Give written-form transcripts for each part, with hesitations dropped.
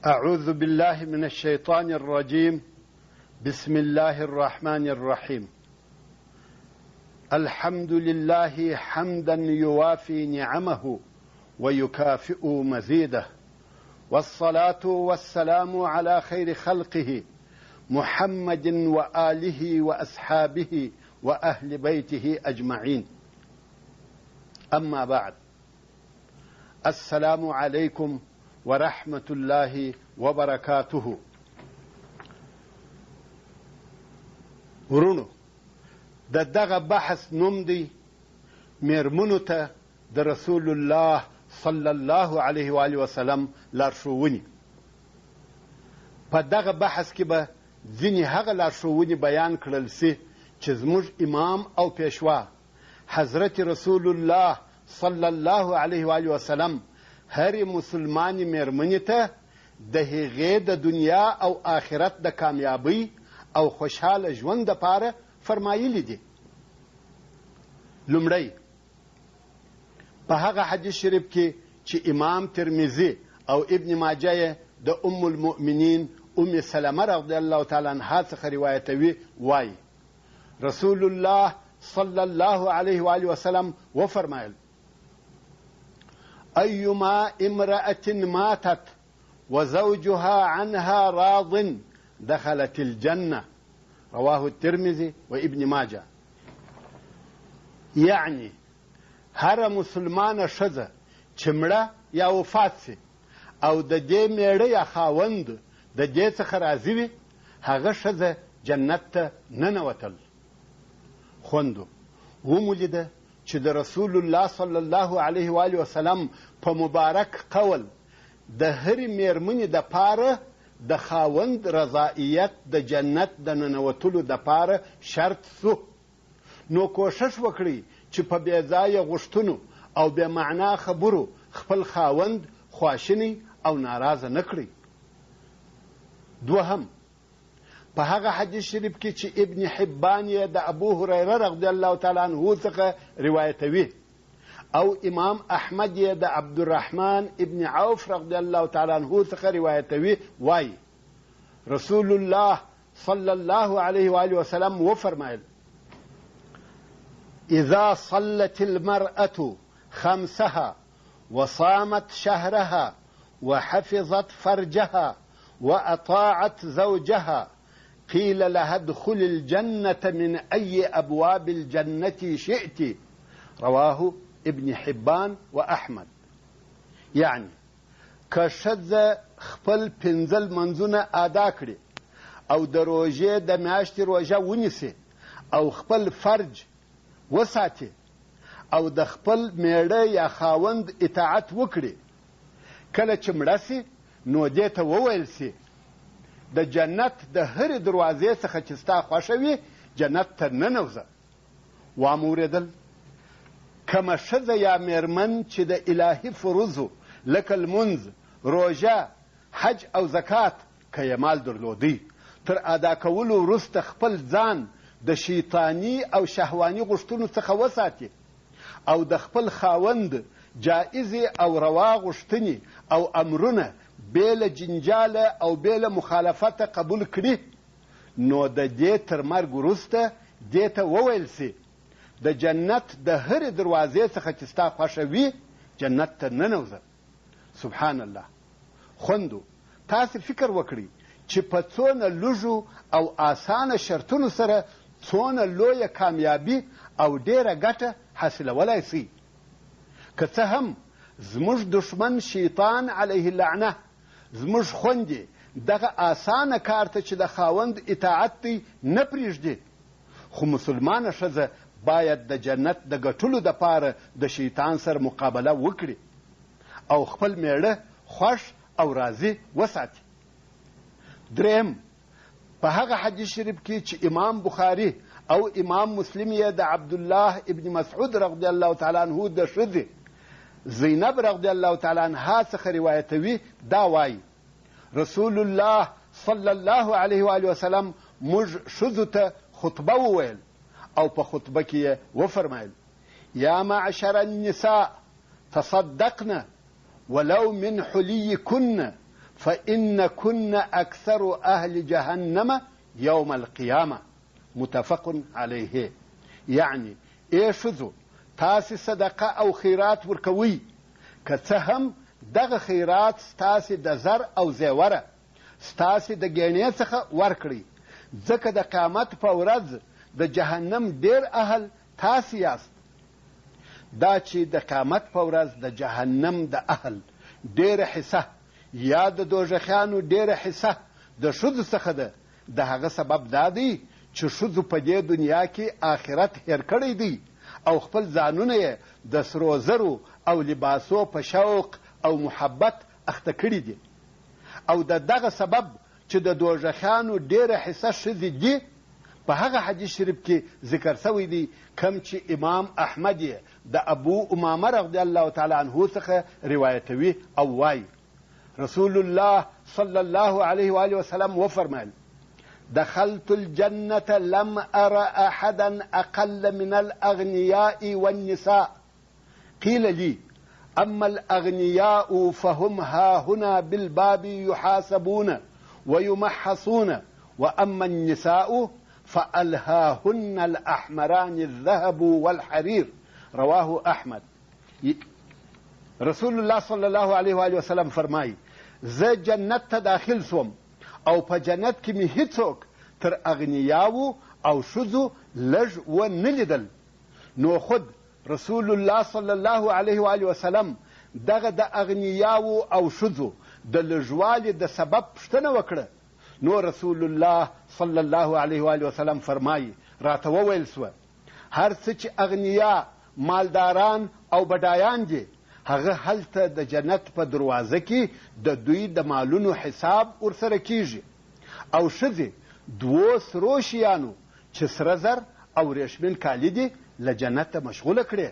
أعوذ بالله من الشيطان الرجيم. بسم الله الرحمن الرحيم. الحمد لله حمدا يوافي نعمه ويكافئ مزيده، والصلاة والسلام على خير خلقه محمد وآله وأصحابه وأهل بيته أجمعين. أما بعد، السلام عليكم ورحمة الله وبركاته. ورونو دغه بحث نوم دی میرمنو ته د رسول الله صلی الله علیه و آله وسلم لارښوونې. په دغه بحث کې به ځینې هغه لارښوونې بیان کړل سي چې زموږ امام او پیشوا حضرت رسول الله صلی الله علیه و آله وسلم هر مسلمانې میرمنې ته د هغې د دنیا او آخرت د کامیابی او خوشحاله ژوند دپاره فرمایلی دي. لومړی په هغه حدیث شریف کې چې امام ترمذي او ابن ماجه یې د ام المؤمنین ام سلمه رضی الله تعالی عنها څخه روایتوي، وایي رسول الله صلی الله علیه و آله وسلم وفرمایل: أيما امرأة ماتت وزوجها عنها راض دخلت الجنة، رواه الترمذي وابن ماجه. یعنی هر مسلمانه ښځه چې مړه یا وفات سي او د دې میړه یا خاوند د دې څخه راضي وي، هغه ښځه جنت ته ننوتل. خوندو ومو لیده چې د رسول الله صلی الله علیه و آله وسلم په مبارک قول د هرې میرمنې دپاره د خاوند رضایت د جنت د ننوتلو دپاره شرط سو. نو کوشش وکړئ چې په بې ځایه غوښتنو او بې معنا خبرو خپل خاوند خواشینی او ناراضه نه کړئ. دوهم، په هغه حدیث شریف کې چې ابن حبان یې د ابو هریره رضی الله تعالی عنه څخه روایتوي او امام احمد یې د عبدالرحمن ابن عوف رضی الله تعالی عنه څخه روایتوي، وایي رسول الله صلی الله علیه و آله وسلم وفرمایل: إذا صلت المرأة خمسها وصامت شهرها وحفظت فرجها وأطاعت زوجها قيل لها ادخل الجنة من أي أبواب الجنة شئت، رواه ابن حبان وأحمد. يعني که ښځه خپل پنځه لمونځونه ادا کړي او د روژې د میاشتې روژه ونیسي او خپل فرج وساتي او د خپل میړه یا خاوند اطاعت وکړي، کله چې مړه سي نو دې ته وویل سي د جنت د هرې دروازې څخه چې ستا خوښه وي جنت ته ننوځه. واموریدل کومه ښځه یا میرمن چې د الهي فروضو لکه لمونځ، روژه، حج او زکات که یې مال درلودی تر ادا کولو وروسته خپل ځان د شیطانی او شهواني غوښتنو څخه وساتي او د خپل خاوند جائزې او روا غوښتنې او امرونه بېله جنجاله او بېله مخالفته قبول کړي، نو د دې تر مرګ وروسته دې ته وویل سي د جنت د هرې دروازې څخه چې ستا خوښه وي جنت ته ننوځه. سبحان الله. خوندو تاسې فکر وکړئ چې په څونه لږو او آسانه شرطونو سره څونه لویه کامیابي او ډېره ګټه حاصلولی سئ. که څه هم زموږ دښمن شیطان علیه اللعنه زموږ خوندې دغه آسانه کار ته چې د خاوند اطاعت دی نه پرېږدي، خو مسلمانه ښځه باید د جنت د ګټلو دپاره د شیطان سره مقابله وکړي او خپل میړه خوښ او راضي وساتي. دریم، په هغه حدیث شریف کې چې امام بخاري او امام مسلم یې د عبدالله ابن مسعود رضی الله تعالی عنه د ښځې زینب رضی الله تعالی عنها څخه روایتوي، دا وایي رسول الله صلی الله علیه و آله وسلم موږ ښځو ته خطبه وویل او په خطبه کې یې وفرمایل: یا معشر النساء تصدقن ولو من حليكن فإن كن أكثر أهل جهنم يوم القيامة متفق عليه. يعني ای ښځو تاسې صدقه او خیرات ورکوئ، که څه هم دغه خیرات ستاسې د زر او زیوره ستاسې د ګېڼې څخه ورکړئ، ځکه د قیامت په ورځ د جهنم ډېر اهل تاسې یاست. دا چې د قیامت په ورځ د جهنم د اهل ډېره حصه یا د دوژخیانو ډېره حصه د ښځو څخه ده، د هغه سبب دا دی چې ښځو په دې دنیا کې آخرت هیر کړی دی او خپل ځانونه یې د سرو زرو او لباسو په شوق او محبت اخته کړي دي. او د دغه سبب چې د دوژخیانو ډېره حصه ښځې دي په هغه حدیث شریف کې ذکر شوی دی کوم چې امام احمد یې د ابو امامه رضی الله تعالی عنه څخه روایتوي او وایي رسول الله صلی الله علیه و آله وسلم وفرمایل دخلت الجنة لم أرى أحدا أقل من الأغنياء والنساء قيل لي أما الأغنياء فهم هاهنا بالباب يحاسبون ويمحصون وأما النساء فألهاهن الأحمران الذهب والحرير رواه أحمد. رسول الله صلی الله علیه و آله وسلم فرمایي زه جنت ته داخل سوم او په جنت کې مې هیڅوک تر اغنیاو او ښځو لږ ونه لیدل. نو خود رسول الله صلی الله علیه و آله وسلم دغه د اغنیاو او ښځو د لږوالي د سبب پوښتنه وکړه. نو رسول الله صلی الله علیه و آله وسلم فرمایي راته وویل سوه هر څه چې اغنیا مالداران او بډایان دي هغه هلته د جنت په دروازه کې د دوی د مالونو حساب ورسره کیږي او ښځې دوو سرو شیانو چې سره زر او ریشمین کالي دي له جنته مشغوله کړي.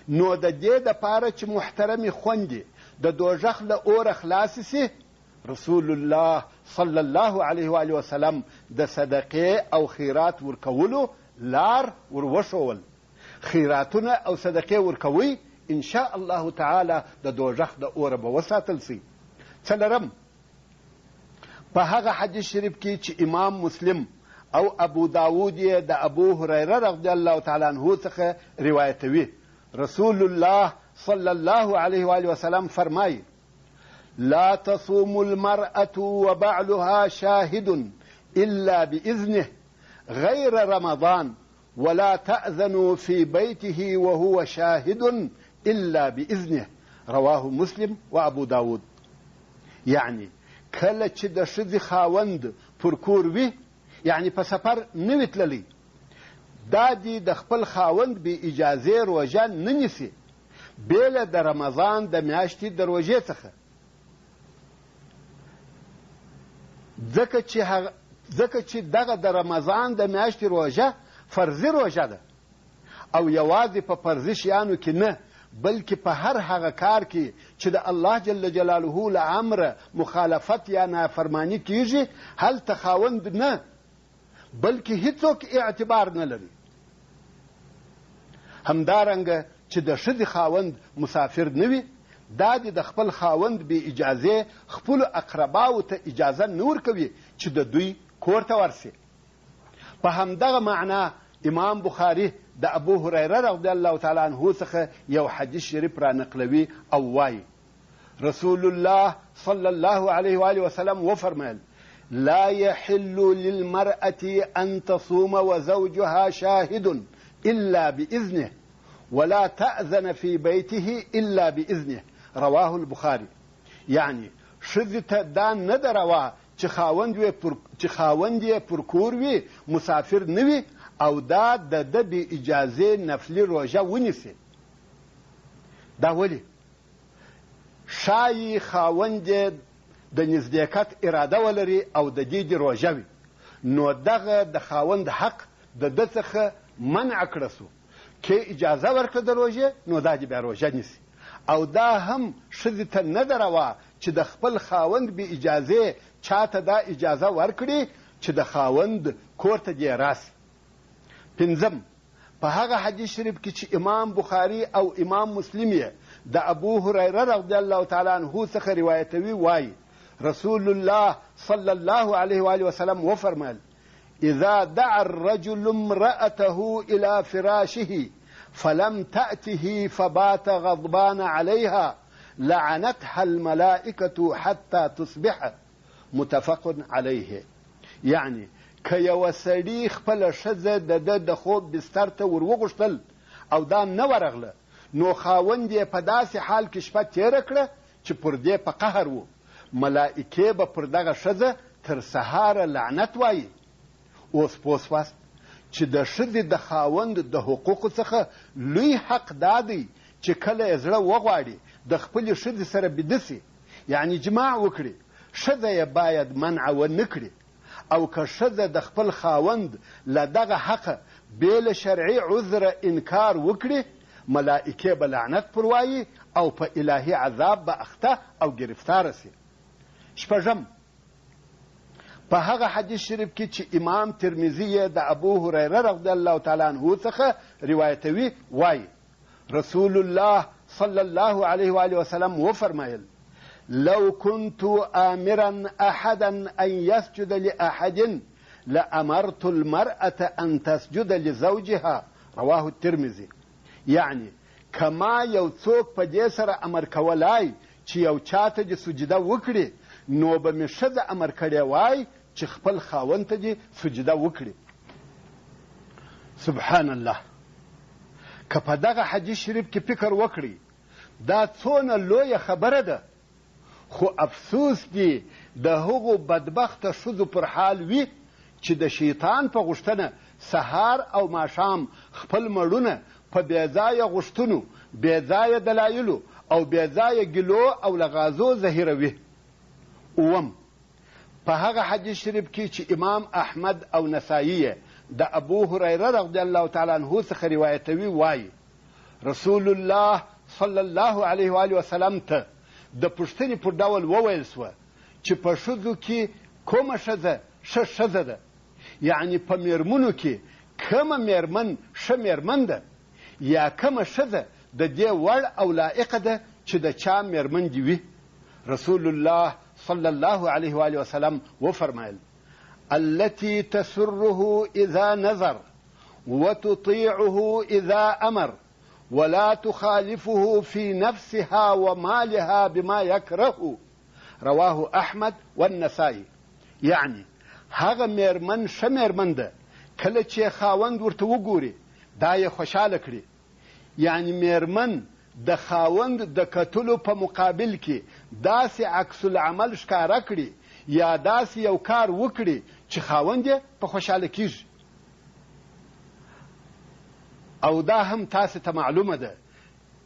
نو د دې دپاره چې محترمې خوندې د دوژخ له اوره خلاصې سي رسول الله صلی الله علیه و آله وسلم د صدقې او خیرات ورکولو لار وروښول. خیراتونه او صدقې ورکوئ ان شاء الله تعالی د دوژخ د اوره به وساتل سي. څلرم په هغه حدیث شریف کې چې امام مسلم او ابو داود یې د ابو هریره رضی الله تعالی عنه څخه روایتوي رسول الله صلی الله علیه و آله وسلم فرمایي لا تصوم المرأة وبعلها شاهد إلا بإذنه غير رمضان ولا تأذن في بيته وهو شاهد إلا بإذنه رواه مسلم وأبو داود. يعني کله چې د ښځې خاوند پر کور وي یعنی په سفر نه وي تللی دا دې د خپل خاوند بې اجازې روژه نه نیسي بېله د رمضان د میاشتې د روژې څخه ځکه چې دغه د رمضان د میاشتې روژه فرضي روژه ده او یوازې په فرضي شیانو کې نه بلکې په هر هغه کار کې چې د الله جل جلاله له امره مخالفت یا نافرمانی کیږي هلته خاوند نه بلکې هیڅوک اعتبار نه لري. همدارنګه چې د ښځې خاوند مسافر نه وي دا د خپل خاوند بې اجازې خپلو اقرباو ته اجازه نه ورکوي چې د دوی کور ته ورسي. په همدغه معنا امام بخاري د ابو هریره رضی الله تعالی عنه څخه یو حدیث شریف را نقلوي او وایي رسول الله صلی الله علیه و آله وسلم وفرمایل لا يحل للمرأة أن تصوم وزوجها شاهد إلا بإذنه ولا تأذن في بيته إلا بإذنه رواه البخاري. يعني ښځې ته دا نه ده روا چې خاوند یې پر کور وي مسافر نه وي او دا د ده بې اجازې نفلي روژه ونیسي. دا ولې ښایي خاوند یې د نزدېکت اراده ولري او د دې د روژه وي نو دغه د خاوند حق د ده څخه منع کړه سو کې اجازه ورکړه د روژې نو دا دې بیا روژه نیسي. او دا هم ښځې ته نه ده روا چې د خپل خاوند بې اجازې چاته دا اجازه ورکړي چې د خاوند کور ته دې راسي. پنځم په هغه حدیث شریف کې چې امام بخاري او امام مسلم یې د ابو هریره رضی الله تعالی عنه څخه روایتوي وایي رسول الله صلی الله علیه و آله وسلم وفرمایل اذا دعا الرجل امرأته الى فراشه فلم تأته فبات غضبان عليها لعنتها الملائكة حتى تصبح متفق عليه. یعنی که یو سړي خپله ښځه د خوب بستر ته ور او دا نه ورغله نو خاوند یې په داسې حال کې شپه تېره کړه چې پر دې په قهر و، ملائکې به پر دغه ښځه تر سهاره لعنت وایي. اوس پوه سواست چې د ښځې د خاوند د حقوقو څخه لوی حق دا دی چې کله یې زړه وغواړي د خپلې ښځې سره بیده سي، یعنی جماع وکړي، ښځه یې باید منع ونه کړي. او که ښځه د خپل خاوند له دغه حقه بې له شرعي عذره انکار وکړي، ملائکې به لعنت پر وایي او په الهي عذاب به اخته او گرفتاره سي. شپږم، په هغه حدیث شریف کې چې امام ترمذي یې د ابو هریره رضی الله تعالی عنه څخه روایتوي وایي رسول الله صلی الله علیه و آله وسلم وفرمایل لو كنت آمرا أحدا أن يسجد لأحد لأمرت المرأة أن تسجد لزوجها رواه الترمذي. یعنی کما یو څوک په دې سره امر کولای چې یو چاته دې سجده وکړي نو به مې ښځه امر کړی وای چې خپل خاوند ته دې سجده وکړي. سبحان الله. که په دغه حدیث شریف کې فکر وکړي دا څونه لویه خبره ده، خو افسوس دی د هغو بدبخته ښځو پر حال وي چې د شیطان په غوښتنه سهار او ماښام خپل مړونه په بېځایه غوښتنو، بېځایه دلایلو او بېځایه ګیلو او لغازو ظاهروي. اووم، په هغه حدیث شریف کې چې امام احمد او نسایي د ابو هریره رضی الله تعالی عنه څخه روایتوي وایي رسول الله صلی الله علیه و آله وسلم ته د پوښتنې پر ډول وویل سوه چې په ښځو کې کومه ښځه ښه ښځه ده، یعنی په میرمنو کې کومه میرمن ښه میرمن ده، یا کومه ښځه د دې وړ او لایقه ده چې د چا میرمن دې وي. رسول الله صلی الله علیه و آله وسلم وفرمایل التي تسره اذا نظر وتطيعه اذا امر ولا تخالفه في نفسها ومالها بما يكره رواه احمد والنسائي. یعنی هغه میرمن ښه میرمن ده کله چې خاوند ورته وګوري دا یې خوشحاله کړي، یعنی میرمن د خاوند د کتلو په مقابل کې داسې عکس العمل ښکاره کړي یا داسې یو کار وکړي چې خاوند یې په خوشحاله کیږي. او دا هم تاسو ته معلومه ده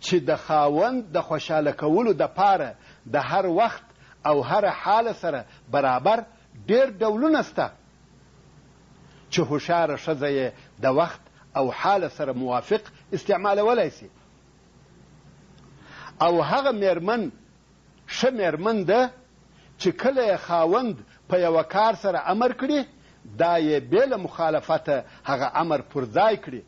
چې د خاوند د خوشحاله کولو دپاره د هر وخت او هر حال سره برابر ډېر ډولونه سته چې هوښیاره ښځه یې د وخت او حال سره موافق استعمالولی سي. او هغه میرمن ښه میرمن ده چې کله یې خاوند په یوه کار سره امر کړي دا یې بې له مخالفته هغه امر پر ځای کړي.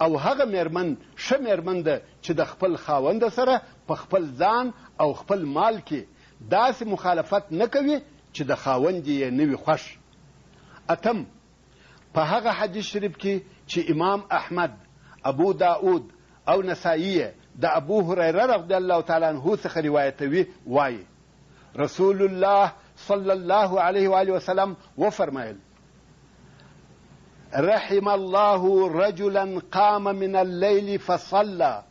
او هغه میرمن ښه میرمن ده چې د خپل خاوند سره په خپل ځان او خپل مال کې داسې مخالفت نه کوي چې د خاوند یې نه وي خوښ. اتم، په هغه حدیث شریف کې چې امام احمد، ابو داود او نسائي د ابو هریره رضی الله تعالی عنه څخه روایتوي وایي رسول الله صلی الله علیه و آله وسلم وفرمایل رحم الله رجلا قام من الليل فصلى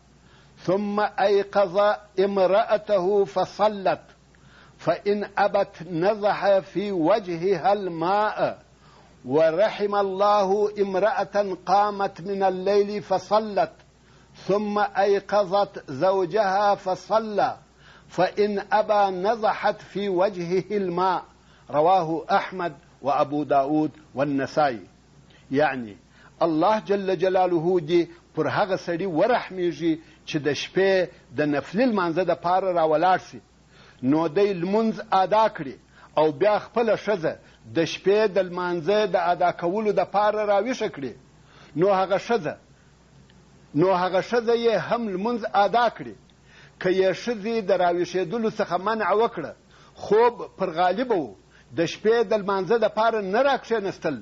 ثم أيقظ امرأته فصلت فإن أبت نضح في وجهها الماء ورحم الله امرأة قامت من الليل فصلت ثم أيقظت زوجها فصلى فإن أبى نضحت في وجهه الماء رواه أحمد وأبو داود والنسائي. یعنی الله جل جلاله دې پر هغه سړي ورحمیږي چې د شپې د نفلي لمانځه دپاره راولاړ سي نو دی لمونځ ادا کړي او بیا خپله ښځه د شپې د لمانځه د ادا کولو دپاره راویښه کړي نو هغه ښځه یې هم لمونځ ادا کړي. که یې ښځې د راویښېدلو څخه منع وکړه خوب پر غالبه و د شپې د لمانځه دپاره نه راکښېنستل،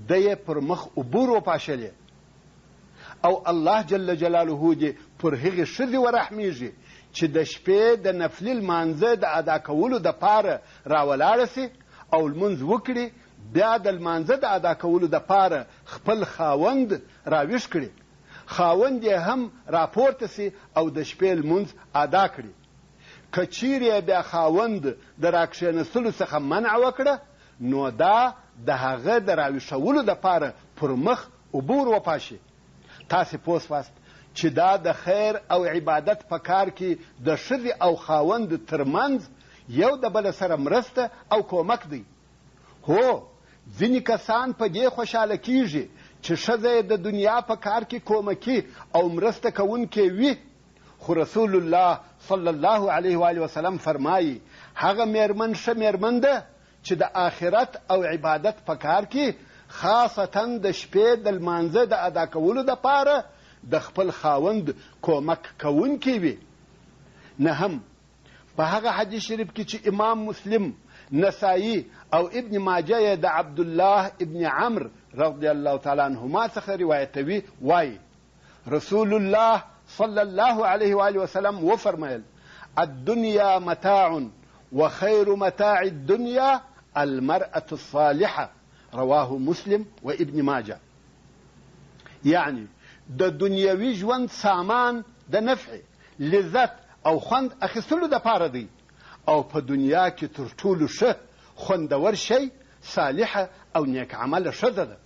ده یې پر مخ اوبه روپاشلې. او الله جل جلاله دې پر هغې ښځې ورحمیږي چې د شپې د نفلي لمانځه د ادا کولو دپاره راولاړه سي او لمونځ وکړي، بیا د لمانځه د ادا کولو دپاره خپل خاوند راویښ کړي، خاوند یې هم راپورته سي او د شپې لمونځ ادا کړي. که چیرې بیا خاوند د راکښېنستلو څخه منع وکړه، نو دا د هغه د راویښولو دپاره پر مخ اوبه ور وپاشي. تاسې پوه سواست چې دا د خیر او عبادت په کار کې د ښځې او خاوند ترمنځ یو د بل سره مرسته او کومک دی. هو، ځینې کسان په دې خوشحاله کیږي چې ښځه د دنیا په کار کې کومکي او مرسته کوونکې وي، خو رسول الله صلی الله علیه و وسلم فرمایي هغه میرمن ښه میرمن ده چې د آخرت او عبادت په کار کې خاصتا د شپې د لمانځه د ادا کولو دپاره د خپل خاوند کومک کوونکی وي. نه هم په هغه حدیث شریف کې چې امام مسلم، نسائی او ابن ماجه یې د عبدالله ابن عمرو رضی الله تعالی عنهما څخه روایتوي، وایي رسول الله صلی الله علیه و وسلم وفرمایل الدنیا متاع وخیر متاع الدنیا المرأة الصالحة رواه مسلم و ابن ماجه. یعنی د دنیوي ژوند سامان د نفع، لذت او خوند اخیستلو دپاره دی، او په دنیا کې تر ټولو ښه خوندور شی صالحه او نیک عمله ښځه ده.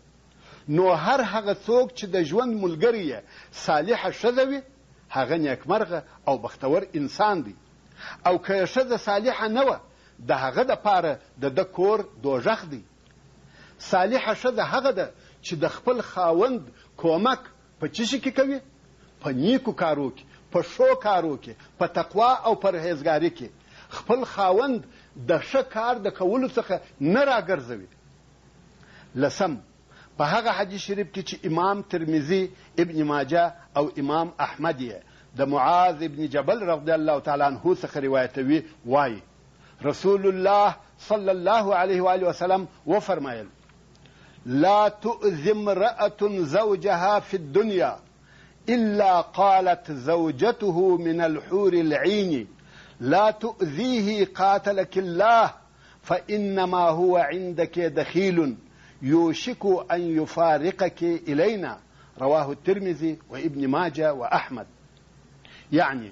نو هر هغه څوک چې د ژوند ملګری یې صالحه ښځه وي، هغه نیکمرغه او بختور انسان دی. او که ښځه صالحه نه وه، د هغه دپاره د ده کور دوژخ دی. صالحه ښځه هغه ده چې د خپل خاوند کومک په څه شي کې کوي؟ په نیکو کارو کې، په ښو کارو کې، په تقوا او پرهیزګاري کې. خپل خاوند د ښه کار د کولو څخه نه راګرځوي. لسم، په هغه حدیث شریف کې چې امام ترمذي، ابن ماجه او امام احمد یې د معاذ ابن جبل رضی الله تعالی عنه څخه روایتوي، وایي رسول الله صلی الله علیه و وسلم وفرمایل لا تؤذي امرأة زوجها في الدنيا إلا قالت زوجته من الحور العين لا تؤذيه قاتلك الله فإنما هو عندك دخيل يوشك أن يفارقك إلينا رواه الترمذي وابن ماجه وأحمد. يعني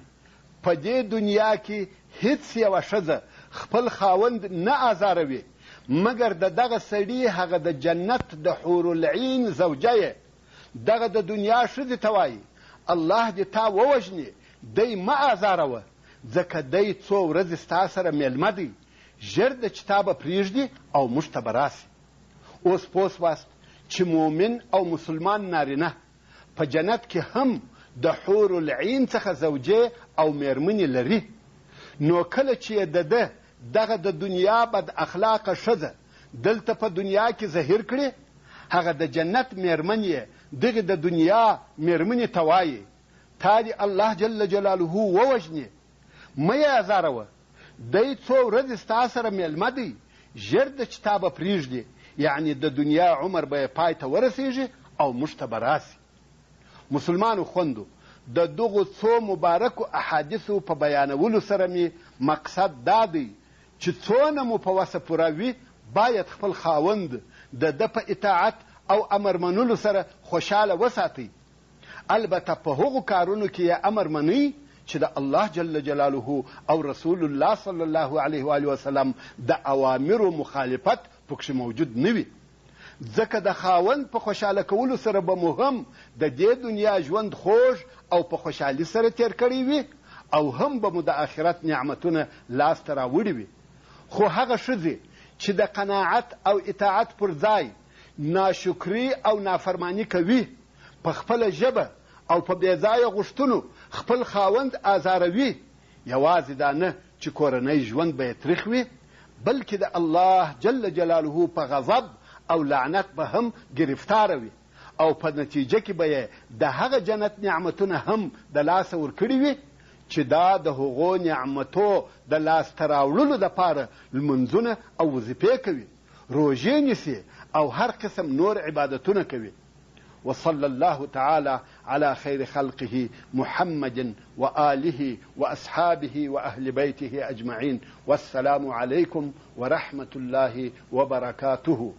په دې دنیا کې هیڅ یوه ښځه خپل خاوند نه آزاروي مګر د دغه سړي هغه د جنت د حور العین زوجه یې. دغه د دنیا ښځې ته وایي الله دې تا ووژني، دی مه آزاروه، ځکه دی څو ورځې ستا سره میلمه دی، ژر د چې تا به پرېږدي او موږ ته به راسي. اوس پوه سواست چې مؤمن او مسلمان نارینه په جنت کې هم د حور العین څخه زوجې او میرمنې لري. نو کله چې د ده دغه د دنیا بد اخلاقه ښځه دلته په دنیا کې ظاهر کړي، هغه د جنت میرمن یې دغه د دنیا میرمنې ته وایي تا دې الله جل جلاله ووژني، مه یې ازاروه، دی څو ورځې ستا سره میلمه دی، ژر د چې تا به پرېږدي، یعنې د دنیا عمر به یې پای ته ورسېږي او موږ ته به راسي. مسلمانو خوندو، د دغو څو مبارکو احادیثو په بیانولو سره مې مقصد دا دی چې څونه مو په وسه پوره وي باید خپل خاوند د ده په اطاعت او امر منلو سره خوشحاله وساتئ. البته په هغو کارونو کې یې امر منئ چې د الله جل جلاله او رسول الله صلی الله علیه و وسلم د اوامرو مخالفت پکښې موجود نه وي، ځکه د خاوند په خوشحاله کولو سره به مو هم د دې دنیا ژوند خوږ او په خوشحالي سره تیر کړی وي او هم به مو د آخرت نعمتونه لاسته راوړي وي. خو هغه ښځې چې د قناعت او اطاعت پر ځای ناشکري او نافرمانی کوي، په خپله ژبه او په بې ځایه غوښتنو خپل خاوند آزاروي، یوازې دا نه چې کورنی ژوند به یې تریخ وي، بلکې د الله جل جلاله په غضب او لعنت به هم گرفتاره وي او په نتیجه کې به یې د هغه جنت نعمتونه هم د لاسه ورکړي وي چې دا د هغو نعمتو د لاسته راوړلو دپاره لمونځونه او وظیفې کوي، روژې نیسي او هر قسم نور عبادتونه کوي. وصلى الله تعالى على خير خلقه محمد وآله وأصحابه وأهل بيته أجمعين. والسلام عليكم ورحمة الله وبركاته.